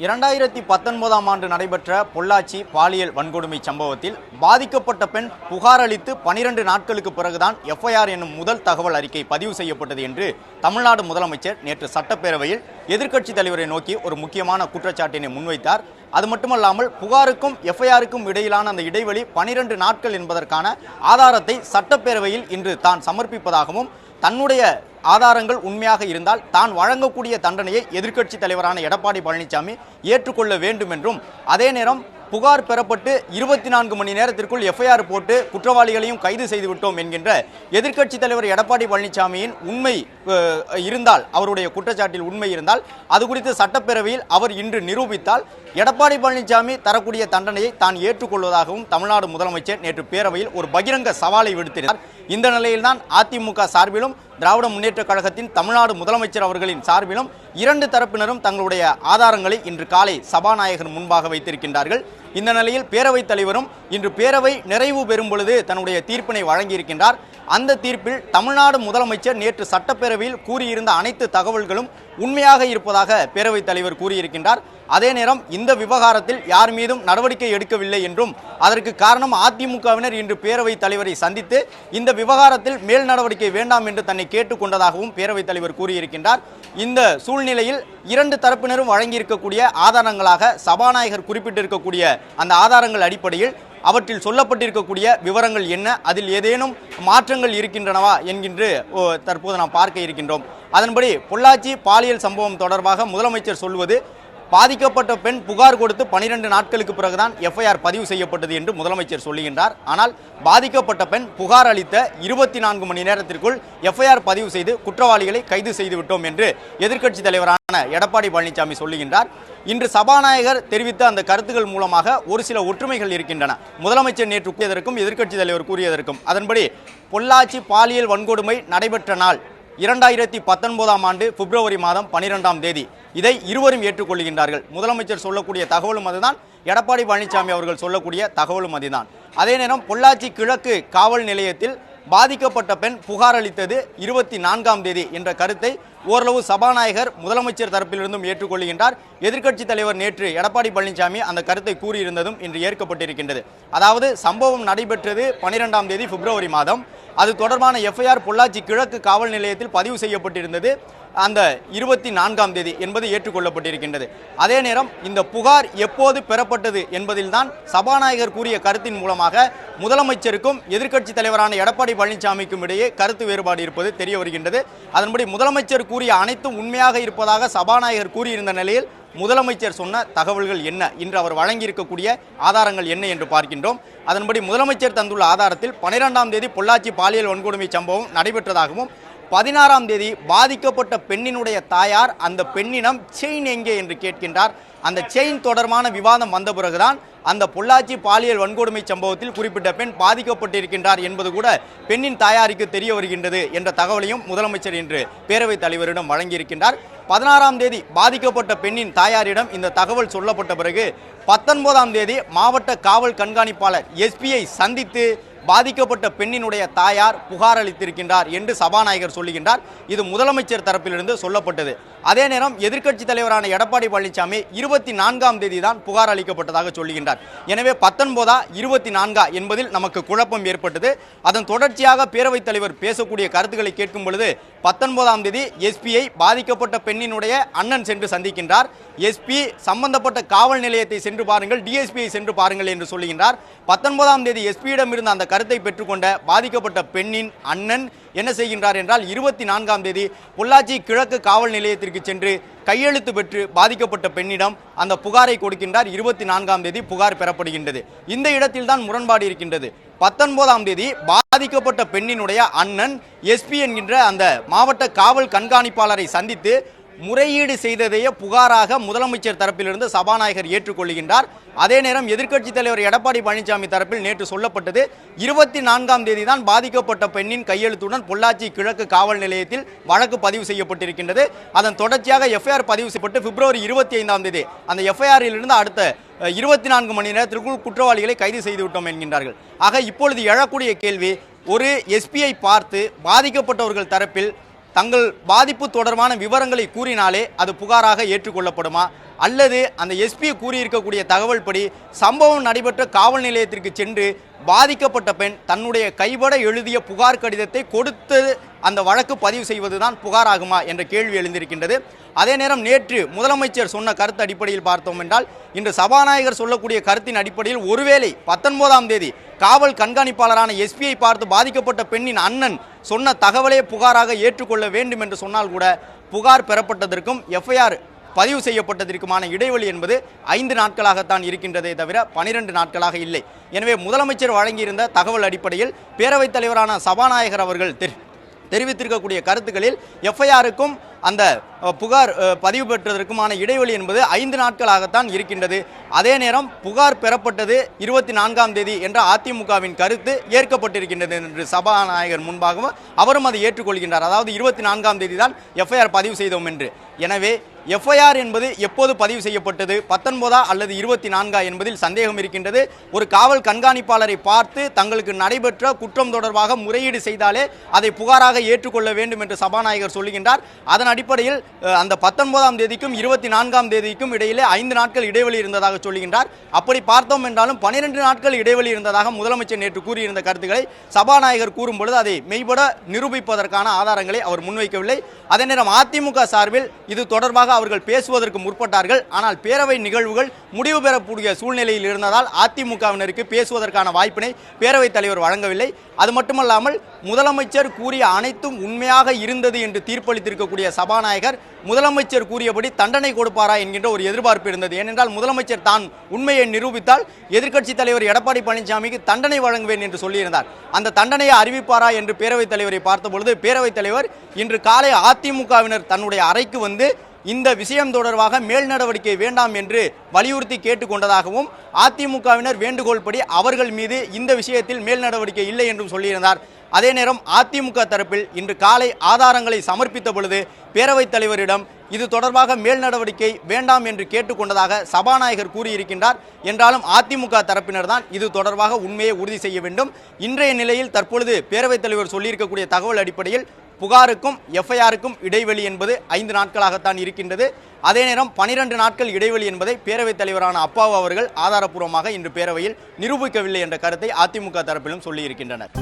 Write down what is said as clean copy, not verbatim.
2019ஆம் ஆண்டு நடைபெற்ற பொள்ளாச்சி பாலியல் வன்கொடுமை சம்பவத்தில் பாதிக்கப்பட்ட பெண் புகார் அளித்து 12 நாட்களுக்கு பிறகுதான் எஃப்ஐஆர் என்னும் முதல் தகவல் அறிக்கை பதிவு செய்யப்பட்டது என்று தமிழ்நாடு முதலமைச்சர் நேற்று சட்டப்பேரவையில் எதிர்க்கட்சித் தலைவரை நோக்கி ஒரு முக்கியமான குற்றச்சாட்டினை முன்வைத்தார். அது மட்டுமல்லாமல் புகாருக்கும் எஃப்ஐஆருக்கும் இடையிலான அந்த இடைவெளி 12 நாட்கள் என்பதற்கான ஆதாரத்தை சட்டப்பேரவையில் இன்று தான் சமர்ப்பிப்பதாகவும், தன்னுடைய ஆதாரங்கள் உண்மையாக இருந்தால் தான் வழங்கக்கூடிய தண்டனையை எதிர்க்கட்சி தலைவரான எடப்பாடி பழனிசாமி ஏற்றுக்கொள்ள வேண்டும் என்றும், அதே நேரம் புகார் பெறப்பட்டு 24 மணி நேரத்திற்குள் எஃப்ஐஆர் போட்டு குற்றவாளிகளையும் கைது செய்து விட்டோம் என்கின்ற எதிர்க்கட்சி தலைவர் எடப்பாடி பழனிசாமியின் உண்மை இருந்தால், அவருடைய குற்றச்சாட்டில் உண்மை இருந்தால் அது குறித்து சட்டப்பேரவையில் அவர் இன்று நிரூபித்தால் எடப்பாடி பழனிசாமி தரக்கூடிய தண்டனையை தான் ஏற்றுக்கொள்வதாகவும் தமிழ்நாடு முதலமைச்சர் நேற்று பேரவையில் ஒரு பகிரங்க சவாலை விடுத்தினார். இந்த நிலையில்தான் அதிமுக சார்பிலும் திராவிட முன்னேற்ற கழகத்தின் தமிழ்நாடு முதலமைச்சர் அவர்களின் சார்பிலும் இரண்டு தரப்பினரும் தங்களுடைய ஆதாரங்களை இன்று காலை சபாநாயகர் முன்பாக வைத்திருக்கின்றார்கள். இந்த நிலையில் பேரவைத் தலைவரும் இன்று பேரவை நிறைவு பெறும் பொழுது தன்னுடைய தீர்ப்பினை வழங்கியிருக்கின்றார். அந்த தீர்ப்பில் தமிழ்நாடு முதலமைச்சர் நேற்று சட்டப்பேரவையில் கூறியிருந்த அனைத்து தகவல்களும் உண்மையாக இருப்பதாக பேரவைத் தலைவர் கூறியிருக்கின்றார். அதே நேரம் இந்த விவகாரத்தில் யார் மீதும் நடவடிக்கை எடுக்கவில்லை என்றும், அதற்கு காரணம் அதிமுகவினர் இன்று பேரவைத் தலைவரை சந்தித்து இந்த விவகாரத்தில் மேல் நடவடிக்கை வேண்டாம் என்று தன்னை கேட்டுக்கொண்டதாகவும் பேரவைத் தலைவர் கூறியிருக்கின்றார். இந்த சூழ்நிலையில் இரண்டு தரப்பினரும் வழங்கியிருக்கக்கூடிய ஆதாரங்களாக சபாநாயகர் குறிப்பிட்டிருக்கக்கூடிய அந்த ஆதாரங்கள் அடிப்படையில் அவற்றில் சொல்லப்பட்டிருக்கக்கூடிய விவரங்கள் என்ன, அதில் ஏதேனும் மாற்றங்கள் இருக்கின்றனவா என்கின்ற தற்போது நாம் பார்க்க இருக்கின்றோம். அதன்படி பொள்ளாச்சி பாலியல் சம்பவம் தொடர்பாக முதலமைச்சர் சொல்வது, பாதிக்கப்பட்ட பெண் புகார் கொடுத்து 12 நாட்களுக்கு பிறகுதான் எஃப்ஐஆர் பதிவு செய்யப்பட்டது என்று முதலமைச்சர் சொல்லுகின்றார். ஆனால் பாதிக்கப்பட்ட பெண் புகார் அளித்த 24 மணி நேரத்திற்குள் எஃப்ஐஆர் பதிவு செய்து குற்றவாளிகளை கைது செய்து விட்டோம் என்று எதிர்க்கட்சி தலைவரான எடப்பாடி பழனிசாமி சொல்லுகின்றார். இன்று சபாநாயகர் தெரிவித்த அந்த கருத்துக்கள் மூலமாக ஒரு சில ஒற்றுமைகள் இருக்கின்றன. முதலமைச்சர் நேற்று கூறியதற்கும் எதிர்க்கட்சி தலைவர் கூறியதற்கும். அதன்படி பொள்ளாச்சி பாலியல் வன்கொடுமை நடைபெற்ற நாள் 2019ஆம் ஆண்டு பிப்ரவரி மாதம் 12ஆம் தேதி. இதை இருவரும் ஏற்றுக்கொள்கின்றார்கள். முதலமைச்சர் சொல்லக்கூடிய தகவலும் அதுதான், எடப்பாடி பழனிசாமி அவர்கள் சொல்லக்கூடிய தகவலும் அதுதான். அதே நேரம் பொள்ளாச்சி கிழக்கு காவல் நிலையத்தில் பாதிக்கப்பட்ட பெண் புகார் அளித்தது 24ஆம் தேதி என்ற கருத்தை ஓரளவு சபாநாயகர் முதலமைச்சர் தரப்பிலிருந்தும் ஏற்றுக்கொள்கின்றார். எதிர்க்கட்சி தலைவர் நேற்று எடப்பாடி பழனிசாமி அந்த கருத்தை கூறியிருந்ததும் இன்று ஏற்கப்பட்டிருக்கின்றது. அதாவது சம்பவம் நடைபெற்றது 12ஆம் தேதி பிப்ரவரி மாதம். அது தொடர்பான எஃப்ஐஆர் பொள்ளாச்சி கிழக்கு காவல் நிலையத்தில் பதிவு செய்யப்பட்டிருந்தது அந்த 24ஆம் தேதி என்பது ஏற்றுக்கொள்ளப்பட்டிருக்கின்றது. அதே நேரம் இந்த புகார் எப்போது பெறப்பட்டது என்பதில்தான் சபாநாயகர் கூறிய கருத்தின் மூலமாக முதலமைச்சருக்கும் எதிர்க்கட்சி தலைவரான எடப்பாடி பழனிசாமிக்கும் இடையே கருத்து வேறுபாடு இருப்பது தெரிய வருகின்றது. அதன்படி முதலமைச்சர் கூறிய அனைத்தும் உண்மையாக இருப்பதாக சபாநாயகர் கூறியிருந்த நிலையில் முதலமைச்சர் சொன்ன தகவல்கள் என்ன, இன்று அவர் வழங்கியிருக்கக்கூடிய ஆதாரங்கள் என்ன என்று பார்க்கின்றோம். அதன்படி முதலமைச்சர் தந்துள்ள ஆதாரத்தில் 12ஆம் தேதி பொள்ளாச்சி பாலியல் வன்கொடுமை சம்பவம் நடைபெற்றதாகவும், 16ஆம் தேதி பாதிக்கப்பட்ட பெண்ணினுடைய தாயார் அந்த பெண்ணிடம் செயின் எங்கே என்று கேட்கின்றார். அந்த செயின் தொடர்பான விவாதம் வந்த பிறகுதான் அந்த பொள்ளாச்சி பாலியல் வன்கொடுமை சம்பவத்தில் குறிப்பிட்ட பெண் பாதிக்கப்பட்டிருக்கின்றார் என்பது கூட பெண்ணின் தாயாருக்கு தெரிய வருகின்றது என்ற தகவலையும் முதலமைச்சர் இன்று பேரவைத் தலைவரிடம் வழங்கியிருக்கின்றார். 16ஆம் தேதி பாதிக்கப்பட்ட பெண்ணின் தாயாரிடம் இந்த தகவல் சொல்லப்பட்ட பிறகு 19ஆம் தேதி மாவட்ட காவல் கண்காணிப்பாளர் எஸ்பியை சந்தித்து பாதிக்கப்பட்ட பெண்ணினுடைய தாயார் புகார் அளித்திருக்கின்றார் என்று சபாநாயகர் சொல்லுகின்றார். இது முதலமைச்சர் தரப்பிலிருந்து சொல்லப்பட்டது. அதே நேரம் எதிர்க்கட்சி தலைவரான எடப்பாடி பழனிசாமி 24ஆம் தேதி தான் புகார் அளிக்கப்பட்டதாக சொல்லுகின்றார். எனவே 19ஆ 24ஆ என்பதில் நமக்கு குழப்பம் ஏற்பட்டது. அதன் தொடர்ச்சியாக பேரவைத் தலைவர் பேசக்கூடிய கருத்துக்களை கேட்கும் பொழுது 19ஆம் தேதி எஸ்பியை பாதிக்கப்பட்ட பெண்ணினுடைய அண்ணன் சென்று சந்திக்கின்றார். எஸ்பி சம்பந்தப்பட்ட காவல் நிலையத்தை சென்று பாருங்கள், டிஎஸ்பியை சென்று பாருங்கள் என்று சொல்லுகின்றார். 19ஆம் தேதி எஸ்பியிடம் இருந்த அந்த கருத்தை பெற்றுக்கொண்ட பாதிக்கப்பட்ட பெண்ணின் அண்ணன் என்ன செய்கின்றார் என்றால் 24ஆம் தேதி பொள்ளாச்சி கிழக்கு காவல் நிலையத்திற்கு சென்று கையெழுத்து பெற்று பாதிக்கப்பட்ட பெண்ணிடம் அந்த புகாரை கொடுக்கின்றார். 24ஆம் தேதி புகார் பெறப்படுகின்றது. இந்த இடத்தில் தான் முரண்பாடு இருக்கின்றது. 19ஆம் தேதி பாதிக்கப்பட்ட பெண்ணினுடைய அண்ணன் எஸ்பி என்கின்ற அந்த மாவட்ட காவல் கண்காணிப்பாளரை சந்தித்து முறையீடு செய்ததையே புகாராக முதலமைச்சர் தரப்பிலிருந்து சபாநாயகர் ஏற்றுக்கொள்கின்றார். அதே நேரம் எதிர்க்கட்சி தலைவர் எடப்பாடி பழனிசாமி தரப்பில் நேற்று சொல்லப்பட்டது 24ஆம் தேதி தான் பாதிக்கப்பட்ட பெண்ணின் கையெழுத்துடன் பொள்ளாச்சி கிழக்கு காவல் நிலையத்தில் வழக்கு பதிவு செய்யப்பட்டிருக்கின்றது. அதன் தொடர்ச்சியாக எஃப்ஐஆர் பதிவு செய்யப்பட்டு பிப்ரவரி 25ஆம் தேதி அந்த எஃப்ஐஆரில் இருந்து அடுத்த 24 மணி நேரத்திற்குள் குற்றவாளிகளை கைது செய்து விட்டோம் என்கின்றார்கள். ஆக இப்பொழுது எழக்கூடிய கேள்வி, ஒரு எஸ்பியை பார்த்து பாதிக்கப்பட்டவர்கள் தரப்பில் தங்கள் பாதிப்பு தொடர்பான விவரங்களை கூறினாலே அது புகாராக ஏற்றுக்கொள்ளப்படுமா, அல்லது அந்த எஸ்பி கூறியிருக்கக்கூடிய தகவல் படி சம்பவம் நடைபெற்ற காவல் நிலையத்திற்கு சென்று பாதிக்கப்பட்ட பெண் தன்னுடைய கைபட எழுதிய புகார் கடிதத்தை கொடுத்து அந்த வழக்கு பதிவு செய்வதுதான் புகாராகுமா என்ற கேள்வி எழுந்திருக்கின்றது. அதே நேரம் நேற்று முதலமைச்சர் சொன்ன கருத்து அடிப்படையில் பார்த்தோம் என்றால், இன்று சபாநாயகர் சொல்லக்கூடிய கருத்தின் அடிப்படையில் ஒருவேளை 19ஆம் தேதி காவல் கண்காணிப்பாளரான எஸ்பியை பார்த்து பாதிக்கப்பட்ட பெண்ணின் அண்ணன் சொன்ன தகவலே புகாராக ஏற்றுக்கொள்ள வேண்டும் என்று சொன்னால் கூட புகார் பெறப்பட்டதற்கும் எஃப்ஐஆர் பதிவு செய்யப்பட்டதற்குமான இடைவெளி என்பது 5 நாட்களாகத்தான் இருக்கின்றதே தவிர 12 நாட்களாக இல்லை. எனவே முதலமைச்சர் வழங்கியிருந்த தகவல் அடிப்படையில் பேரவைத் தலைவரான சபாநாயகர் அவர்கள் தெரிவித்திருக்கக்கூடிய கருத்துக்களில் எஃப்ஐஆருக்கும் அந்த புகார் பதிவு பெற்றதற்குமான இடைவெளி என்பது 5 நாட்களாகத்தான் இருக்கின்றது. அதே நேரம் புகார் பெறப்பட்டது 24ஆம் தேதி என்ற அதிமுகவின் கருத்து ஏற்கப்பட்டிருக்கின்றது என்று சபாநாயகர் முன்பாகவும் அவரும் அதை ஏற்றுக்கொள்கின்றார். அதாவது 24ஆம் தேதி தான் எஃப்ஐஆர் பதிவு செய்தோம் என்று. எனவே எஃப்ஐஆர் என்பது எப்போது பதிவு செய்யப்பட்டது, 19ஆ அல்லது 24ஆ என்பதில் சந்தேகம் இருக்கின்றது. ஒரு காவல் கண்காணிப்பாளரை பார்த்து தங்களுக்கு நடைபெற்ற குற்றம் தொடர்பாக முறையீடு செய்தாலே அதை புகாராக ஏற்றுக்கொள்ள வேண்டும் என்று சபாநாயகர் சொல்லுகின்றார். அதன் அடிப்படையில் அந்த 19ஆம் தேதிக்கும் 24ஆம் தேதிக்கும் இடையிலே 5 நாட்கள் இடைவெளி இருந்ததாக சொல்லுகின்றார். அப்படி பார்த்தோம் என்றாலும் 12 நாட்கள் இடைவெளி இருந்ததாக முதலமைச்சர் நேற்று கூறியிருந்த கருத்துக்களை சபாநாயகர் கூறும் பொழுது அதை மெய்பட நிரூபிப்பதற்கான ஆதாரங்களை அவர் முன்வைக்கவில்லை. அதே நேரம் அதிமுக சார்பில் இது தொடர்பாக அவர்கள் பேசுவதற்கு முற்பட்டார்கள். ஆனால் பேரவை நிகழ்வுகள் முடிவு பெறக்கூடிய சூழ்நிலையில் இருந்ததால் அதிமுகவினருக்கு பேசுவதற்கான வாய்ப்பினை பேரவைத் தலைவர் வழங்கவில்லை. அது மட்டுமல்லாமல் முதலமைச்சர் கூறிய அனைத்தும் உண்மையாக இருந்தது என்று தீர்ப்பளித்திருக்கக்கூடிய சபாநாயகர் முதலமைச்சர் கூறியபடி தண்டனை கொடுப்பாரா என்கின்ற ஒரு எதிர்பார்ப்பு இருந்தது. ஏனென்றால் முதலமைச்சர் தான் உண்மையை நிரூபித்தால் எதிர்க்கட்சித் தலைவர் எடப்பாடி பழனிசாமிக்கு தண்டனை வழங்குவேன் என்று சொல்லியிருந்தார். அந்த தண்டனையை அறிவிப்பாரா என்று பேரவைத் தலைவரை பார்த்தபொழுது பேரவைத் தலைவர் இன்று காலை அதிமுகவினர் தன்னுடைய அறைக்கு வந்து இந்த விஷயம் தொடர்பாக மேல் நடவடிக்கை வேண்டாம் என்று வலியுறுத்தி கேட்டுக்கொண்டதாகவும் அதிமுகவினர் வேண்டுகோள்படி அவர்கள் மீது இந்த விஷயத்தில் மேல் நடவடிக்கை இல்லை என்றும் சொல்லியிருந்தார். அதே நேரம் அதிமுக தரப்பில் இன்று காலை ஆதாரங்களை சமர்ப்பித்த பொழுது பேரவைத் தலைவரிடம் இது தொடர்பாக மேல் நடவடிக்கை வேண்டாம் என்று கேட்டுக்கொண்டதாக சபாநாயகர் கூறியிருக்கின்றார். என்றாலும் அதிமுக தரப்பினர் தான் இது தொடர்பாக உண்மையை உறுதி செய்ய வேண்டும். இன்றைய நிலையில் தற்பொழுது பேரவைத் தலைவர் சொல்லியிருக்கக்கூடிய தகவல் அடிப்படையில் புகாருக்கும் எஃப்ஐஆருக்கும் இடைவெளி என்பது 5 நாட்களாகத்தான் இருக்கின்றது. அதே நேரம் 12 நாட்கள் இடைவெளி என்பதை பேரவைத் தலைவரான அப்பாவு அவர்கள் ஆதாரப்பூர்வமாக இன்று பேரவையில் நிரூபிக்கவில்லை என்ற கருத்தை அதிமுக தரப்பிலும் சொல்லியிருக்கின்றனர்.